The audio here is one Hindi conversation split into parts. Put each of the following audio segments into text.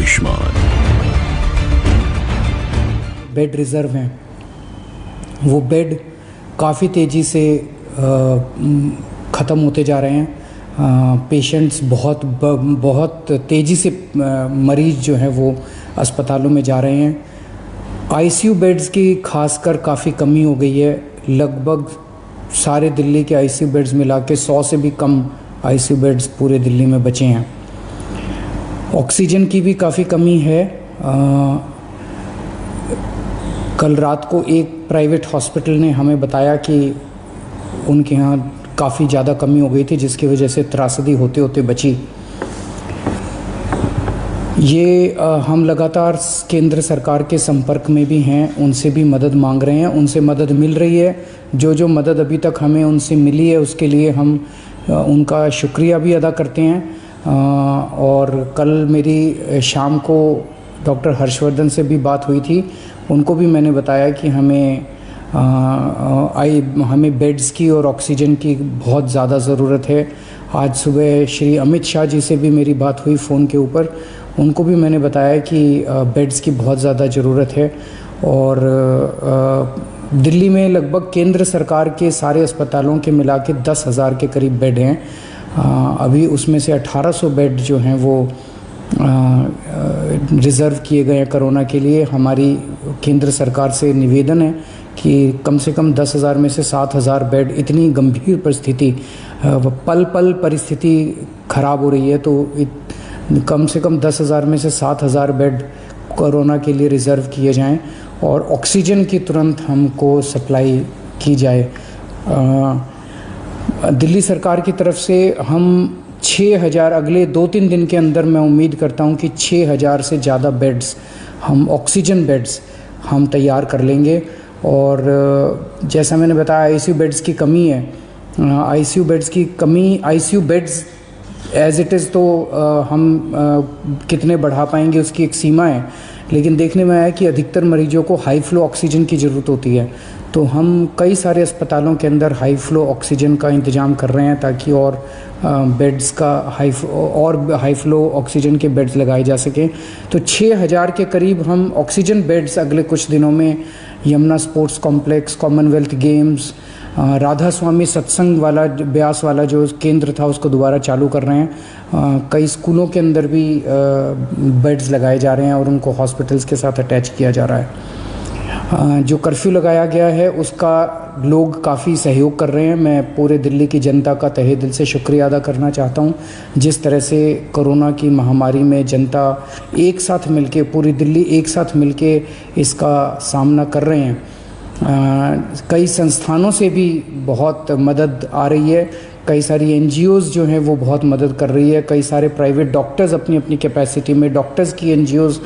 आयुष्मान। बेड रिज़र्व हैं, वो बेड काफ़ी तेज़ी से ख़त्म होते जा रहे हैं। पेशेंट्स बहुत तेज़ी से मरीज़ जो हैं वो अस्पतालों में जा रहे हैं। आईसीयू बेड्स की खासकर काफ़ी कमी हो गई है। लगभग सारे दिल्ली के आईसीयू बेड्स मिला के 100 से भी कम आईसीयू बेड्स पूरे दिल्ली में बचे हैं। ऑक्सीजन की भी काफ़ी कमी है। कल रात को एक प्राइवेट हॉस्पिटल ने हमें बताया कि उनके यहाँ काफ़ी ज़्यादा कमी हो गई थी, जिसकी वजह से त्रासदी होते होते बची। ये हम लगातार केंद्र सरकार के संपर्क में भी हैं, उनसे भी मदद मांग रहे हैं, उनसे मदद मिल रही है। जो मदद अभी तक हमें उनसे मिली है उसके लिए हम उनका शुक्रिया भी अदा करते हैं। और कल मेरी शाम को डॉक्टर हर्षवर्धन से भी बात हुई थी, उनको भी मैंने बताया कि हमें बेड्स की और ऑक्सीजन की बहुत ज़्यादा ज़रूरत है। आज सुबह श्री अमित शाह जी से भी मेरी बात हुई फ़ोन के ऊपर, उनको भी मैंने बताया कि बेड्स की बहुत ज़्यादा ज़रूरत है। और दिल्ली में लगभग केंद्र सरकार के सारे अस्पतालों के मिला के 10,000 के करीब बेड हैं। अभी उसमें से 1800 बेड जो हैं वो रिज़र्व किए गए हैं कोरोना के लिए। हमारी केंद्र सरकार से निवेदन है कि कम से कम 10,000 में से 7,000 बेड, इतनी गंभीर परिस्थिति, पल पल परिस्थिति ख़राब हो रही है, तो कम से कम 10,000 में से 7,000 बेड कोरोना के लिए रिज़र्व किए जाएं और ऑक्सीजन की तुरंत हमको सप्लाई की जाए। दिल्ली सरकार की तरफ से हम 6,000 अगले 2-3 दिन के अंदर मैं उम्मीद करता हूं कि 6,000 से ज़्यादा बेड्स, हम ऑक्सीजन बेड्स हम तैयार कर लेंगे। और जैसा मैंने बताया आईसीयू बेड्स की कमी है, आईसीयू बेड्स की कमी, ICU beds as it is तो हम कितने बढ़ा पाएंगे उसकी एक सीमा है, लेकिन देखने में आया कि अधिकतर मरीजों को हाई फ्लो ऑक्सीजन की ज़रूरत होती है, तो हम कई सारे अस्पतालों के अंदर हाई फ्लो ऑक्सीजन का इंतज़ाम कर रहे हैं ताकि और बेड्स का हाई फ्लो ऑक्सीजन के बेड्स लगाए जा सकें। तो 6,000 के करीब हम ऑक्सीजन बेड्स अगले कुछ दिनों में Yamuna sports complex, commonwealth games, Radha Soami Satsang वाला ब्यास वाला जो केंद्र था उसको दोबारा चालू कर रहे हैं। कई स्कूलों के अंदर भी बेड्स लगाए जा रहे हैं और उनको हॉस्पिटल्स के साथ अटैच किया जा रहा है। जो कर्फ्यू लगाया गया है उसका लोग काफ़ी सहयोग कर रहे हैं। मैं पूरे दिल्ली की जनता का तहे दिल से शुक्रिया अदा करना चाहता हूं, जिस तरह से कोरोना की महामारी में जनता एक साथ मिलके, पूरी दिल्ली एक साथ मिलके इसका सामना कर रहे हैं। कई संस्थानों से भी बहुत मदद आ रही है, कई सारी एनजीओज़ जो हैं वो बहुत मदद कर रही है, कई सारे प्राइवेट डॉक्टर्स अपनी अपनी कैपेसिटी में, डॉक्टर्स की एनजीओज़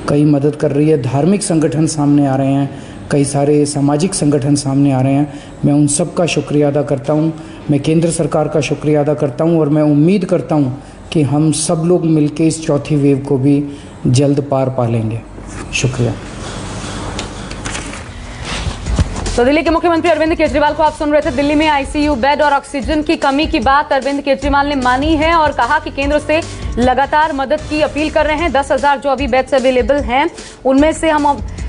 कई मदद कर रही है, धार्मिक संगठन सामने आ रहे हैं, कई सारे सामाजिक संगठन सामने आ रहे हैं। मैं उन सब का शुक्रिया अदा करता हूं, मैं केंद्र सरकार का शुक्रिया अदा करता हूं और मैं उम्मीद करता हूं कि हम सब लोग मिलकर इस चौथी वेव को भी जल्द पार पा लेंगे। शुक्रिया। तो दिल्ली के मुख्यमंत्री अरविंद केजरीवाल को आप सुन रहे थे। दिल्ली में आईसीयू बेड और ऑक्सीजन की कमी की बात अरविंद केजरीवाल ने मानी है और कहा कि केंद्र से लगातार मदद की अपील कर रहे हैं। 10,000 जो अभी बेड्स अवेलेबल हैं उनमें से हम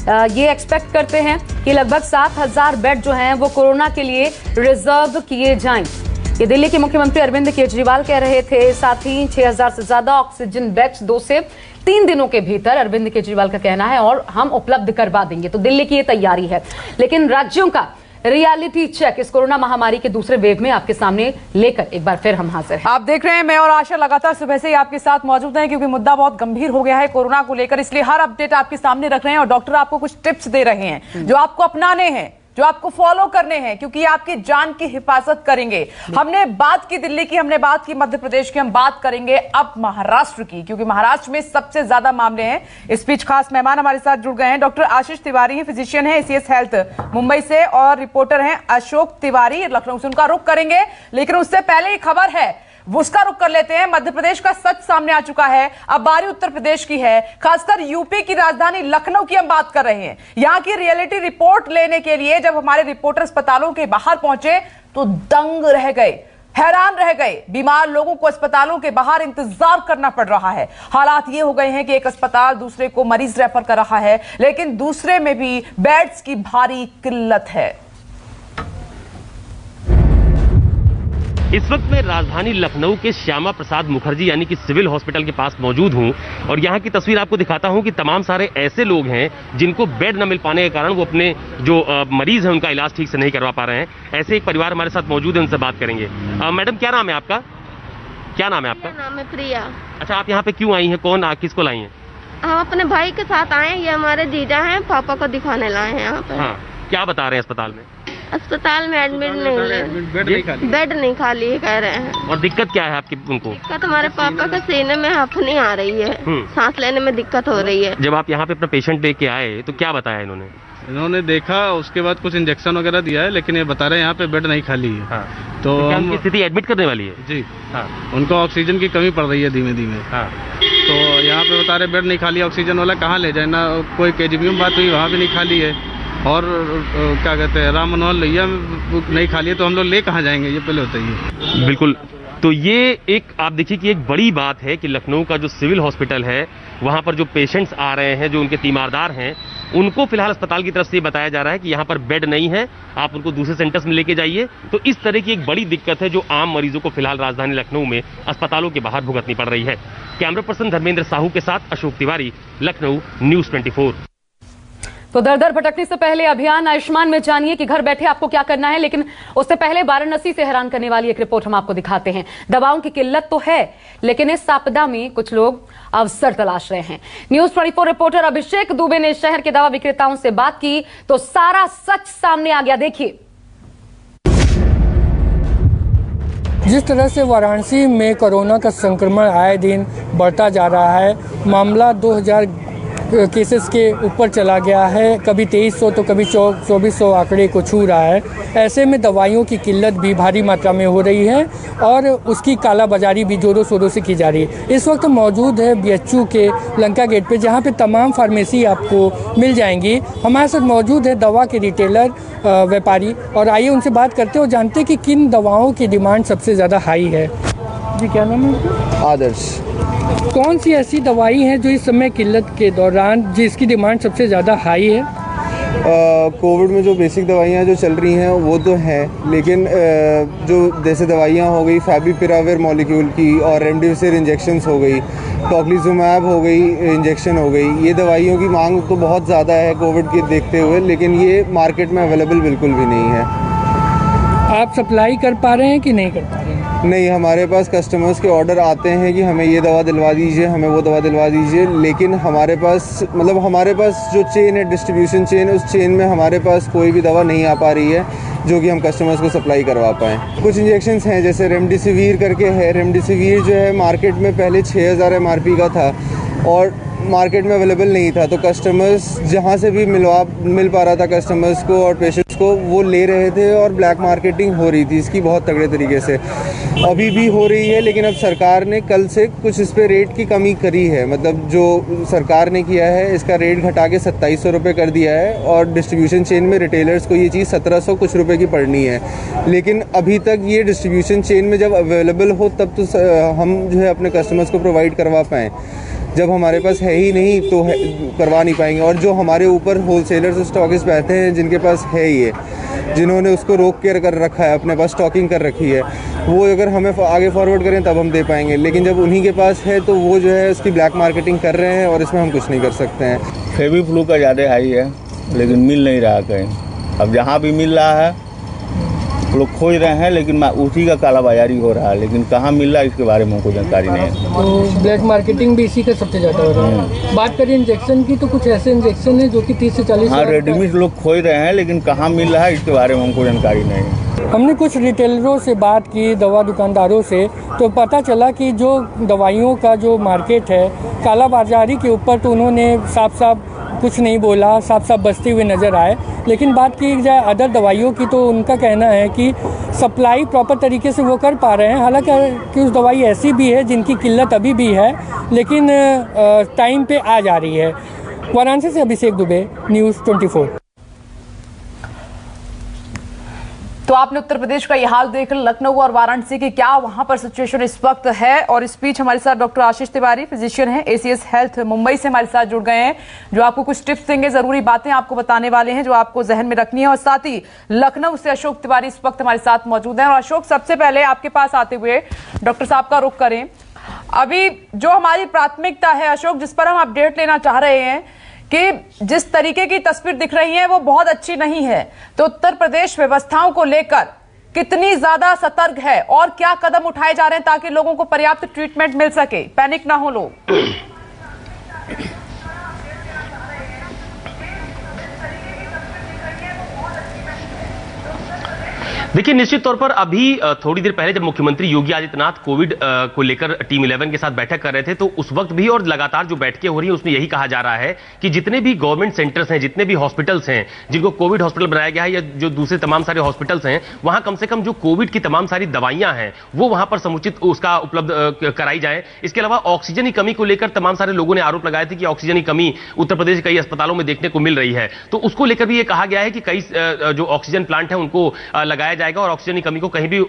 ये एक्सपेक्ट करते हैं कि लगभग 7,000 बेड जो हैं वो कोरोना के लिए रिजर्व किए जाएं। ये दिल्ली के मुख्यमंत्री अरविंद केजरीवाल कह रहे थे। साथ ही 6,000 से ज्यादा ऑक्सीजन बेड्स 2 से 3 दिनों के भीतर अरविंद केजरीवाल का कहना है और हम उपलब्ध करवा देंगे। तो दिल्ली की ये तैयारी है, लेकिन राज्यों का रियलिटी चेक इस कोरोना महामारी के दूसरे वेव में आपके सामने लेकर एक बार फिर हम हाजिर हैं। आप देख रहे हैं मैं और आशा लगातार सुबह से ही आपके साथ मौजूद हैं, क्योंकि मुद्दा बहुत गंभीर हो गया है कोरोना को लेकर, इसलिए हर अपडेट आपके सामने रख रहे हैं और डॉक्टर आपको कुछ टिप्स दे रहे हैं जो आपको अपनाने हैं, जो आपको फॉलो करने हैं, क्योंकि ये आपकी जान की हिफाजत करेंगे। हमने बात की दिल्ली की, हमने बात की मध्य प्रदेश की, हम बात करेंगे अब महाराष्ट्र की, क्योंकि महाराष्ट्र में सबसे ज्यादा मामले हैं। इस बीच खास मेहमान हमारे साथ जुड़ गए हैं। डॉक्टर आशीष तिवारी हैं, फिजिशियन है एसीएस हेल्थ मुंबई से, और रिपोर्टर हैं अशोक तिवारी लखनऊ से। उनका रुख करेंगे, लेकिन उससे पहले ही खबर है वो उसका रुख कर लेते हैं। मध्य प्रदेश का सच सामने आ चुका है, अब बारी उत्तर प्रदेश की है, खासकर यूपी की राजधानी लखनऊ की हम बात कर रहे हैं। यहां की रियलिटी रिपोर्ट लेने के लिए जब हमारे रिपोर्टर अस्पतालों के बाहर पहुंचे तो दंग रह गए। हैरान रह गए। बीमार लोगों को अस्पतालों के बाहर इंतजार करना पड़ रहा है। हालात ये हो गए हैं कि एक अस्पताल दूसरे को मरीज रेफर कर रहा है, लेकिन दूसरे में भी बेड्स की भारी किल्लत है। इस वक्त मैं राजधानी लखनऊ के श्यामा प्रसाद मुखर्जी यानी कि सिविल हॉस्पिटल के पास मौजूद हूं और यहां की तस्वीर आपको दिखाता हूं कि तमाम सारे ऐसे लोग हैं जिनको बेड न मिल पाने के कारण वो अपने जो मरीज हैं उनका इलाज ठीक से नहीं करवा पा रहे हैं। ऐसे एक परिवार हमारे साथ मौजूद है, उनसे बात करेंगे। मैडम, क्या नाम है आपका? क्या नाम है आपका? नाम है प्रिया। अच्छा, आप यहाँ पे क्यों आई हैं? कौन किसको लाई हैं? हम अपने भाई के साथ आए हैं। ये हमारे जीजा हैं, पापा को दिखाने लाए हैं यहाँ पे। हाँ, क्या बता रहे हैं अस्पताल में? अस्पताल में एडमिट नहीं है, बेड नहीं खाली है कह रहे हैं। और दिक्कत क्या है आपकी उनको? दिक्कत हमारे पापा के सीने में हफनी आ रही है, सांस लेने में दिक्कत हो रही है। जब आप यहाँ पे अपना पेशेंट लेके आए तो क्या बताया इन्होंने? इन्होंने देखा, उसके बाद कुछ इंजेक्शन वगैरह दिया है, लेकिन ये बता रहे हैं यहाँ पे बेड नहीं खाली है। हाँ। तो उनकी स्थिति एडमिट करने वाली है जी। हाँ। उनको ऑक्सीजन की कमी पड़ रही है धीमे धीमे। हाँ। तो यहाँ पे बता रहे बेड नहीं खाली, ऑक्सीजन वाला कहाँ ले जाए ना, कोई केजीबी में बात हुई वहाँ भी नहीं खाली है, और क्या कहते हैं राम मनोहर लोहिया नहीं खाली है, तो हम लोग ले कहाँ जाएंगे ये पहले बताइए। बिल्कुल, तो ये एक आप देखिए कि एक बड़ी बात है कि लखनऊ का जो सिविल हॉस्पिटल है वहाँ पर जो पेशेंट्स आ रहे हैं, जो उनके तीमारदार हैं, उनको फिलहाल अस्पताल की तरफ से बताया जा रहा है कि यहाँ पर बेड नहीं है, आप उनको दूसरे सेंटर्स में लेके जाइए। तो इस तरह की एक बड़ी दिक्कत है जो आम मरीजों को फिलहाल राजधानी लखनऊ में अस्पतालों के बाहर भुगतनी पड़ रही है। कैमरा पर्सन धर्मेंद्र साहू के साथ अशोक तिवारी, लखनऊ, न्यूज़ 24। तो दर दर भटकने से पहले अभियान आयुष्मान में जानिए कि घर बैठे आपको क्या करना है, लेकिन उससे पहले वाराणसी से हैरान करने वाली एक रिपोर्ट हम आपको दिखाते हैं। दवाओं की किल्लत तो है, लेकिन इस आपदा में कुछ लोग अवसर तलाश रहे हैं। न्यूज़ 24 रिपोर्टर अभिषेक दुबे ने शहर के दवा विक्रेताओं से बात की तो सारा सच सामने आ गया। देखिए, जिस तरह से वाराणसी में कोरोना का संक्रमण आए दिन बढ़ता जा रहा है, मामला 2000 केसेस के ऊपर चला गया है, कभी 2300 तो कभी 2400 आंकड़े को छू रहा है। ऐसे में दवाइयों की किल्लत भी भारी मात्रा में हो रही है और उसकी कालाबाजारी भी जोरों शोरों से की जा रही है। इस वक्त मौजूद है BHU के लंका गेट पे, जहाँ पे तमाम फार्मेसी आपको मिल जाएंगी। हमारे साथ मौजूद है दवा के रिटेलर व्यापारी, और आइए उनसे बात करते हैं और जानते हैं कि किन दवाओं की डिमांड सबसे ज़्यादा हाई है। जी, क्या नाम है? आदर्श। कौन सी ऐसी दवाई है जो इस समय किल्लत के दौरान जिसकी डिमांड सबसे ज़्यादा हाई है? कोविड में जो बेसिक दवाइयाँ जो चल रही हैं वो तो हैं, लेकिन जो जैसे दवाइयाँ हो गई फैविपिराविर मॉलिक्यूल की और रेमडेसिविर इंजेक्शंस हो गई, टोक्लिजुमैब हो गई इंजेक्शन हो गई, ये दवाइयों की मांग तो बहुत ज़्यादा है कोविड के देखते हुए, लेकिन ये मार्केट में अवेलेबल बिल्कुल भी नहीं है। आप सप्लाई कर पा रहे हैं कि नहीं कर पा रहे हैं? नहीं, हमारे पास कस्टमर्स के ऑर्डर आते हैं कि हमें ये दवा दिलवा दीजिए, हमें वो दवा दिलवा दीजिए, लेकिन हमारे पास हमारे पास जो चेन है, डिस्ट्रीब्यूशन चेन, उस चेन में हमारे पास कोई भी दवा नहीं आ पा रही है जो कि हम कस्टमर्स को सप्लाई करवा पाएँ। कुछ इंजेक्शंस हैं जैसे रेमडेसिविर करके है। रेमडेसिविर जो है मार्केट में पहले 6000 MRP का था और मार्केट में अवेलेबल नहीं था, तो कस्टमर्स जहाँ से भी मिल पा रहा था कस्टमर्स को और पेशेंट्स को, वो ले रहे थे और ब्लैक मार्केटिंग हो रही थी इसकी बहुत तगड़े तरीके से। अभी भी हो रही है, लेकिन अब सरकार ने कल से कुछ इस पर रेट की कमी करी है। मतलब जो सरकार ने किया है, इसका रेट घटा के 2700 रुपये कर दिया है और डिस्ट्रीब्यूशन चेन में रिटेलर्स को ये चीज़ 1700 कुछ रुपये की पड़नी है। लेकिन अभी तक ये डिस्ट्रीब्यूशन चेन में जब अवेलेबल हो तब तो हम जो है अपने कस्टमर्स को प्रोवाइड करवा पाएँ। जब हमारे पास है ही नहीं तो करवा नहीं पाएंगे। और जो हमारे ऊपर होलसेलर्स स्टॉकिस्ट बैठे हैं जिनके पास है ये, जिन्होंने उसको रोक कर रखा है, अपने पास स्टॉकिंग कर रखी है, वो अगर हमें आगे फॉरवर्ड करें तब हम दे पाएंगे। लेकिन जब उन्हीं के पास है तो वो जो है उसकी ब्लैक मार्केटिंग कर रहे हैं और इसमें हम कुछ नहीं कर सकते हैं। फेविफ्लू का ज़्यादा हाई है, लेकिन मिल नहीं रहा कहीं। अब जहाँ भी मिल रहा है लोग खोज रहे हैं, लेकिन उसी का कालाबाजारी हो रहा है, लेकिन कहाँ मिल रहा है इसके बारे में हमको जानकारी नहीं है। तो ब्लैक मार्केटिंग भी इसी का सबसे ज़्यादा हो रहा है। बात करें इंजेक्शन की, तो कुछ ऐसे इंजेक्शन है जो कि 30 से 40 हाँ, रेडीमेड लोग खोज रहे हैं, लेकिन कहाँ मिल रहा है इसके बारे में हमको जानकारी नहीं है। हमने कुछ रिटेलरों से बात की, दवा दुकानदारों से, तो पता चला कि जो दवाइयों का जो मार्केट है कालाबाजारी के ऊपर, तो उन्होंने साफ साफ कुछ नहीं बोला, साफ साफ बचते हुए नज़र आए। लेकिन बात की जाए अदर दवाइयों की, तो उनका कहना है कि सप्लाई प्रॉपर तरीके से वो कर पा रहे हैं। हालांकि कुछ दवाई ऐसी भी है जिनकी किल्लत अभी भी है, लेकिन टाइम पे आ जा रही है। वाराणसी से अभिषेक दुबे, न्यूज़ 24। तो आपने उत्तर प्रदेश का ये हाल देख लखनऊ और वाराणसी की क्या वहां पर सिचुएशन इस वक्त है। और इस बीच हमारे साथ डॉक्टर आशीष तिवारी फिजिशियन हैं, एसीएस हेल्थ मुंबई से हमारे साथ जुड़ गए हैं, जो आपको कुछ टिप्स देंगे, जरूरी बातें आपको बताने वाले हैं जो आपको जहन में रखनी है। और साथ ही लखनऊ से अशोक तिवारी इस वक्त हमारे साथ मौजूद हैं। और अशोक, सबसे पहले आपके पास आते हुए डॉक्टर साहब का रुख करें। अभी जो हमारी प्राथमिकता है अशोक, जिस पर हम अपडेट लेना चाह रहे हैं कि जिस तरीके की तस्वीर दिख रही है वो बहुत अच्छी नहीं है, तो उत्तर प्रदेश व्यवस्थाओं को लेकर कितनी ज्यादा सतर्क है और क्या कदम उठाए जा रहे हैं ताकि लोगों को पर्याप्त ट्रीटमेंट मिल सके, पैनिक ना हो लोग। देखिए, निश्चित तौर पर अभी थोड़ी देर पहले जब मुख्यमंत्री योगी आदित्यनाथ कोविड को लेकर टीम 11 के साथ बैठक कर रहे थे, तो उस वक्त भी और लगातार जो बैठकें हो रही हैं उसमें यही कहा जा रहा है कि जितने भी गवर्नमेंट सेंटर्स हैं, जितने भी हॉस्पिटल्स हैं जिनको कोविड हॉस्पिटल बनाया गया है या जो दूसरे तमाम सारे हॉस्पिटल्स हैं, वहां कम से कम जो कोविड की तमाम सारी दवाइयां हैं वो वहां पर समुचित उसका उपलब्ध कराई जाए। इसके अलावा ऑक्सीजन की कमी को लेकर तमाम सारे लोगों ने आरोप लगाए थे कि ऑक्सीजन की कमी उत्तर प्रदेश के कई अस्पतालों में देखने को मिल रही है, तो उसको लेकर भी ये कहा गया है कि कई जो ऑक्सीजन प्लांट है उनको लगाया जाएगा और ऑक्सीजन की कमी को कहीं भी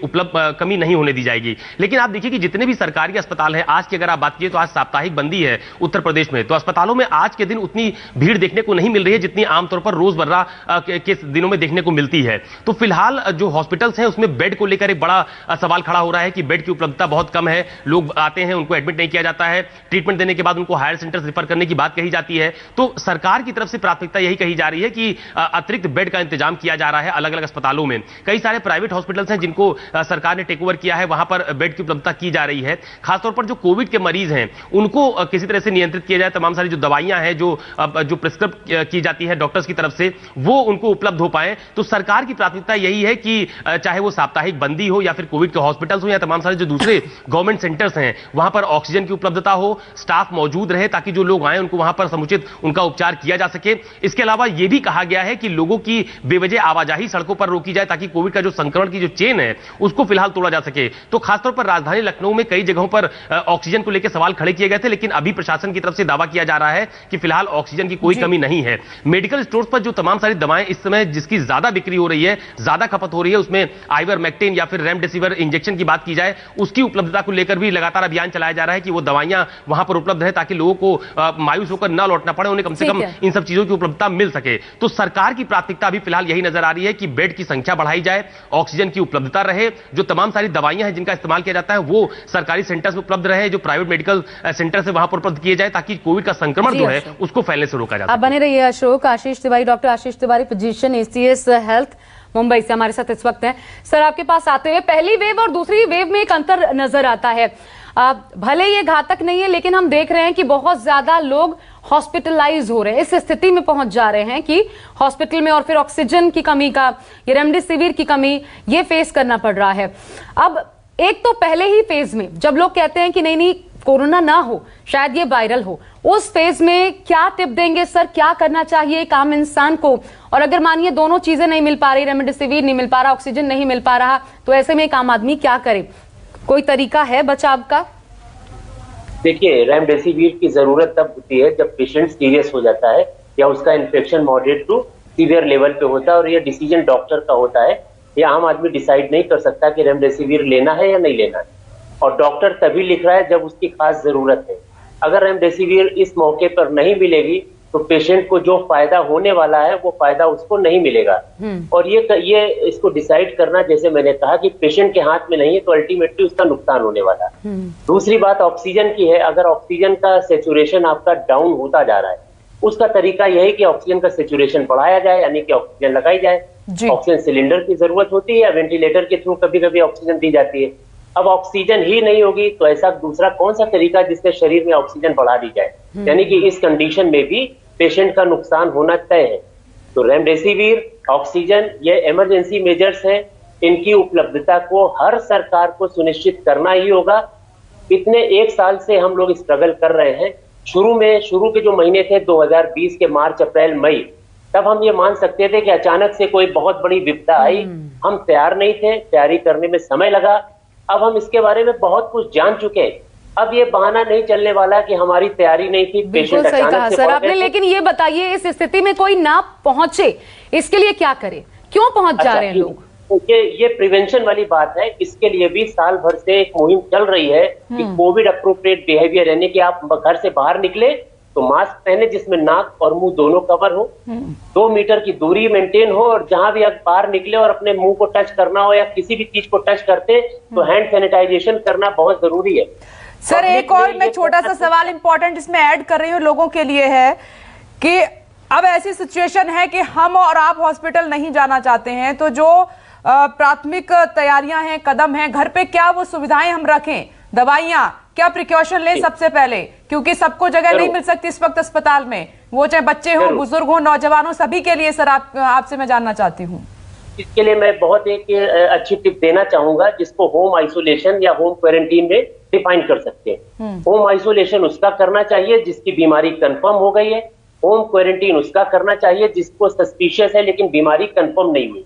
कमी नहीं होने दी जाएगी। लेकिन आप देखिए कि जितने भी सरकारी अस्पताल हैं, आज की अगर आप बात कीजिए तो आज साप्ताहिक बंदी है उत्तर प्रदेश में, तो अस्पतालों में आज के दिन उतनी भीड़ देखने को नहीं मिल रही है जितनी आमतौर पर रोजमर्रा के दिनों में देखने को मिलती है। तो फिलहाल जो हॉस्पिटल्स हैं उसमें बेड को लेकर एक बड़ा सवाल खड़ा हो रहा है कि बेड की उपलब्धता बहुत कम है, लोग आते हैं उनको एडमिट नहीं किया जाता है, ट्रीटमेंट देने के बाद उनको हायर सेंटर्स रेफर करने की बात कही जाती है। तो सरकार की तरफ से प्राथमिकता यही कही जा रही है कि अतिरिक्त बेड का इंतजाम किया जा रहा है अलग अलग अस्पतालों में। कई सारे प्राइवेट हॉस्पिटल्स हैं जिनको सरकार ने टेक ओवर किया है, वहां पर बेड की उपलब्धता की जा रही है। खासतौर पर जो कोविड के मरीज हैं उनको किसी तरह से नियंत्रित किया जाए, तमाम सारी जो दवाइयां हैं जो प्रिस्क्राइब की जाती है डॉक्टर्स की तरफ से वो उनको उपलब्ध हो पाए। तो सरकार की प्राथमिकता यही है कि चाहे वो साप्ताहिक बंदी हो या फिर कोविड के हॉस्पिटल्स हो या तमाम सारे जो दूसरे गवर्नमेंट सेंटर्स हैं वहां पर ऑक्सीजन की उपलब्धता हो, स्टाफ मौजूद रहे ताकि जो लोग आए उनको वहां पर समुचित उनका उपचार किया जा सके। इसके अलावा यह भी कहा गया है कि लोगों की बेवजह आवाजाही सड़कों पर रोकी जाए ताकि कोविड का जो संक्रमण की जो चेन है उसको फिलहाल तोड़ा जा सके। तो खासतौर पर राजधानी लखनऊ में कई जगहों पर ऑक्सीजन को लेकर सवाल खड़े किए गए थे, लेकिन अभी प्रशासन की तरफ से दावा किया जा रहा है कि फिलहाल ऑक्सीजन की कोई कमी नहीं है। मेडिकल स्टोर्स पर जो तमाम सारी दवाएं इस समय जिसकी ज्यादा बिक्री हो रही है, ज्यादा खपत हो रही है, उसमें आइवरमेक्टिन या फिर रेमडेसिविर इंजेक्शन की बात की जाए, उसकी उपलब्धता को लेकर भी लगातार अभियान चलाया जा रहा है कि वो दवाइयां वहां पर उपलब्ध है ताकि लोगों को मायूस होकर न लौटना पड़े, उन्हें कम से कम इन सब चीजों की उपलब्धता मिल सके। तो सरकार की प्राथमिकता अभी फिलहाल यही नजर आ रही है कि बेड की संख्या बढ़ाई जाए, ऑक्सीजन की उपलब्धता रहे, जो तमाम सारी दवाइयां हैं जिनका इस्तेमाल किया जाता है वो सरकारी सेंटर्स में उपलब्ध रहे, जो प्राइवेट मेडिकल सेंटर से वहां पर उपलब्ध किए जाए ताकि कोविड का संक्रमण जो है उसको फैलने से रोका जा सके। आप बने रहिए Ashok. Ashish Tiwari, doctor Ashish Tiwari, physician, ACS health Mumbai से हमारे साथ इस वक्त हैं। सर, आपके पास आते हुए पहली वेव और दूसरी वेव में एक अंतर नजर आता है। भले ये घातक नहीं है लेकिन हम देख रहे हैं कि बहुत ज्यादा लोग हॉस्पिटलाइज हो रहे हैं, इस स्थिति में पहुंच जा रहे हैं कि हॉस्पिटल में और फिर ऑक्सीजन की कमी का, ये रेमडेसिविर की कमी, ये फेस करना पड़ रहा है। अब एक तो पहले ही फेज में जब लोग कहते हैं कि नहीं कोरोना ना हो, शायद ये वायरल हो, उस फेज में क्या टिप देंगे सर, क्या करना चाहिए एक आम इंसान को? और अगर मानिए दोनों चीजें नहीं मिल पा रही, रेमडेसिविर नहीं मिल पा रहा, ऑक्सीजन नहीं मिल पा रहा, तो ऐसे में एक आम आदमी क्या करे? कोई तरीका है बचाव का? देखिए, रेमडेसिविर की जरूरत तब होती है जब पेशेंट सीरियस हो जाता है या उसका infection moderate to severe level पे होता है और यह डिसीजन डॉक्टर का होता है। यह आम आदमी डिसाइड नहीं कर सकता कि रेमडेसिविर लेना है या नहीं लेना है, और डॉक्टर तभी लिख रहा है जब उसकी खास जरूरत है। अगर रेमडेसिविर इस मौके पर नहीं मिलेगी तो पेशेंट को जो फायदा होने वाला है वो फायदा उसको नहीं मिलेगा। और ये इसको डिसाइड करना, जैसे मैंने कहा कि पेशेंट के हाथ में नहीं है तो अल्टीमेटली उसका नुकसान होने वाला है। दूसरी बात ऑक्सीजन की है। अगर ऑक्सीजन का सेचुरेशन आपका डाउन होता जा रहा है, उसका तरीका यह है कि ऑक्सीजन का सेचुरेशन बढ़ाया जाए, यानी कि ऑक्सीजन लगाई जाए। ऑक्सीजन सिलेंडर की जरूरत होती है या वेंटिलेटर के थ्रू कभी कभी ऑक्सीजन दी जाती है। अब ऑक्सीजन ही नहीं होगी तो ऐसा दूसरा कौन सा तरीका जिससे शरीर में ऑक्सीजन बढ़ा दी जाए, यानी कि इस कंडीशन में भी पेशेंट का नुकसान होना तय है। तो रेमडेसिविर, ऑक्सीजन, ये इमरजेंसी मेजर्स हैं, इनकी उपलब्धता को हर सरकार को सुनिश्चित करना ही होगा। इतने एक साल से हम लोग स्ट्रगल कर रहे हैं। शुरू के जो महीने थे 2020 के मार्च, अप्रैल, मई, तब हम ये मान सकते थे कि अचानक से कोई बहुत बड़ी विपदा आई, हम तैयार नहीं थे, तैयारी करने में समय लगा। अब हम इसके बारे में बहुत कुछ जान चुके हैं। अब ये बहाना नहीं चलने वाला कि हमारी तैयारी नहीं थी, पेशेंट सही कहा सर आपने। लेकिन ये बताइए, इस स्थिति में कोई ना पहुंचे इसके लिए क्या करे? क्यों पहुंच जा रहे हैं लोग? ये प्रिवेंशन वाली बात है। इसके लिए भी साल भर से एक मुहिम चल रही है कि कोविड अप्रोप्रिएट बिहेवियर, यानी कि आप घर से बाहर निकले तो मास्क पहने जिसमें नाक और मुंह दोनों कवर हो, 2 मीटर की दूरी मेंटेन हो, और जहां भी आप बाहर निकले और अपने मुंह को टच करना हो या किसी भी चीज को टच करते तो हैंड सैनिटाइजेशन करना बहुत जरूरी है। सर एक और मैं छोटा सा सवाल इंपॉर्टेंट इसमें ऐड कर रही हूँ लोगों के लिए है कि अब ऐसी सिचुएशन है कि हम और आप हॉस्पिटल नहीं जाना चाहते हैं, तो जो प्राथमिक तैयारियां हैं, कदम हैं, घर पे क्या वो सुविधाएं हम रखें, दवाइयां क्या प्रिकॉशन लें सबसे पहले, क्योंकि सबको जगह नहीं मिल सकती इस वक्त अस्पताल में, वो चाहे बच्चे हो, बुजुर्ग हो, नौजवान हो, सभी के लिए सर आपसे मैं जानना चाहती हूँ। इसके लिए मैं बहुत एक अच्छी टिप देना चाहूंगा जिसको होम आइसोलेशन या होम क्वारंटीन में डिफाइन कर सकते हैं। होम आइसोलेशन उसका करना चाहिए जिसकी बीमारी कंफर्म हो गई है, होम क्वारंटीन उसका करना चाहिए जिसको सस्पिशियस है लेकिन बीमारी कंफर्म नहीं हुई।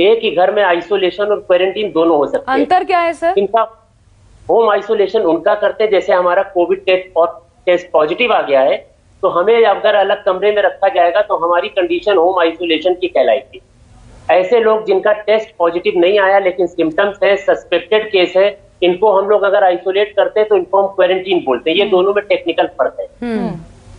एक ही घर में आइसोलेशन और क्वारंटीन दोनों हो सकते हैं। अंतर क्या है सर? इनका होम आइसोलेशन उनका करते हैं जैसे हमारा कोविड टेस्ट पॉजिटिव आ गया है तो हमें अगर अलग कमरे में रखा जाएगा तो हमारी कंडीशन होम आइसोलेशन की कहलाएगी। ऐसे लोग जिनका टेस्ट पॉजिटिव नहीं आया लेकिन सिम्टम्स है, सस्पेक्टेड केस है, इनको हम लोग अगर आइसोलेट करते हैं तो इनको हम क्वारंटीन बोलते हैं। ये दोनों में टेक्निकल फर्क है।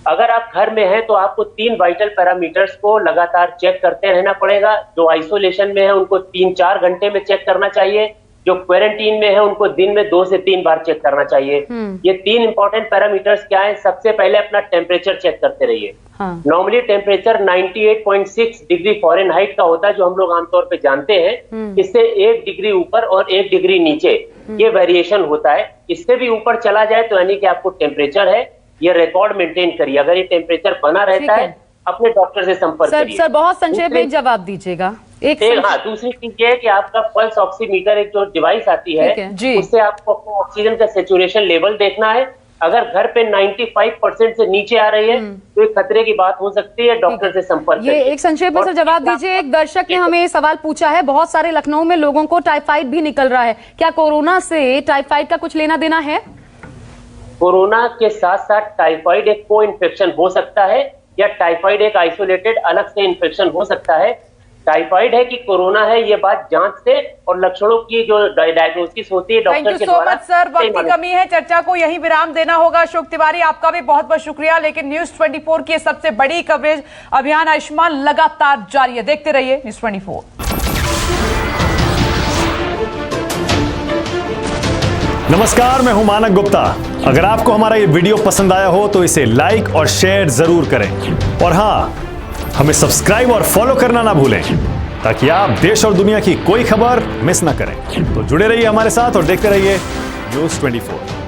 अगर आप घर में हैं तो आपको 3 वाइटल पैरामीटर्स को लगातार चेक करते रहना पड़ेगा। जो आइसोलेशन में है उनको 3-4 घंटे में चेक करना चाहिए, जो क्वारंटीन में है उनको दिन में 2 से 3 बार चेक करना चाहिए। ये 3 इंपॉर्टेंट पैरामीटर्स क्या है? सबसे पहले अपना टेम्परेचर चेक करते रहिए। नॉर्मली टेम्परेचर 98.6 डिग्री फ़ारेनहाइट का होता है जो हम लोग आमतौर पे जानते हैं। इससे 1 डिग्री ऊपर और 1 डिग्री नीचे ये वेरिएशन होता है। इससे भी ऊपर चला जाए तो यानी कि आपको टेम्परेचर है, ये रिकॉर्ड मेंटेन करिए। अगर ये टेम्परेचर बना रहता है अपने डॉक्टर से संपर्क करिए। सर बहुत संक्षेप में जवाब दीजिएगा। दूसरी चीज ये है कि आपका पल्स ऑक्सीमीटर एक जो डिवाइस आती है उससे आपको अपने ऑक्सीजन का सैचुरेशन लेवल देखना है। अगर घर पे 95% से नीचे आ रही है तो एक खतरे की बात हो सकती है, डॉक्टर से संपर्क ये एक संक्षेप में सर जवाब दीजिए। एक दर्शक ने हमें सवाल पूछा है, बहुत सारे लखनऊ में लोगों को टाइफाइड भी निकल रहा है, क्या कोरोना से टाइफाइड का कुछ लेना देना है? कोरोना के साथ साथ टाइफाइड एक को इन्फेक्शन हो सकता है या टाइफाइड एक आइसोलेटेड अलग से इन्फेक्शन हो सकता है। टाइफाइड है कि कोरोना है ये बात जांच से और लक्षणों की जो डायग्नोसिस होती है डॉक्टर के द्वारा। Thank you so much sir, वक्त की कमी है, चर्चा को यहीं विराम देना होगा। अशोक तिवारी आपका भी बहुत बहुत शुक्रिया। लेकिन न्यूज़ 24 की सबसे बड़ी कवरेज अभियान आयुष्मान लगातार जारी है, देखते रहिए न्यूज़ 24। नमस्कार, मैं हूं मानक गुप्ता। अगर आपको हमारा ये वीडियो पसंद आया हो तो इसे लाइक और शेयर जरूर करें, और हां, हमें सब्सक्राइब और फॉलो करना ना भूलें ताकि आप देश और दुनिया की कोई खबर मिस ना करें। तो जुड़े रहिए हमारे साथ और देखते रहिए न्यूज़ 24।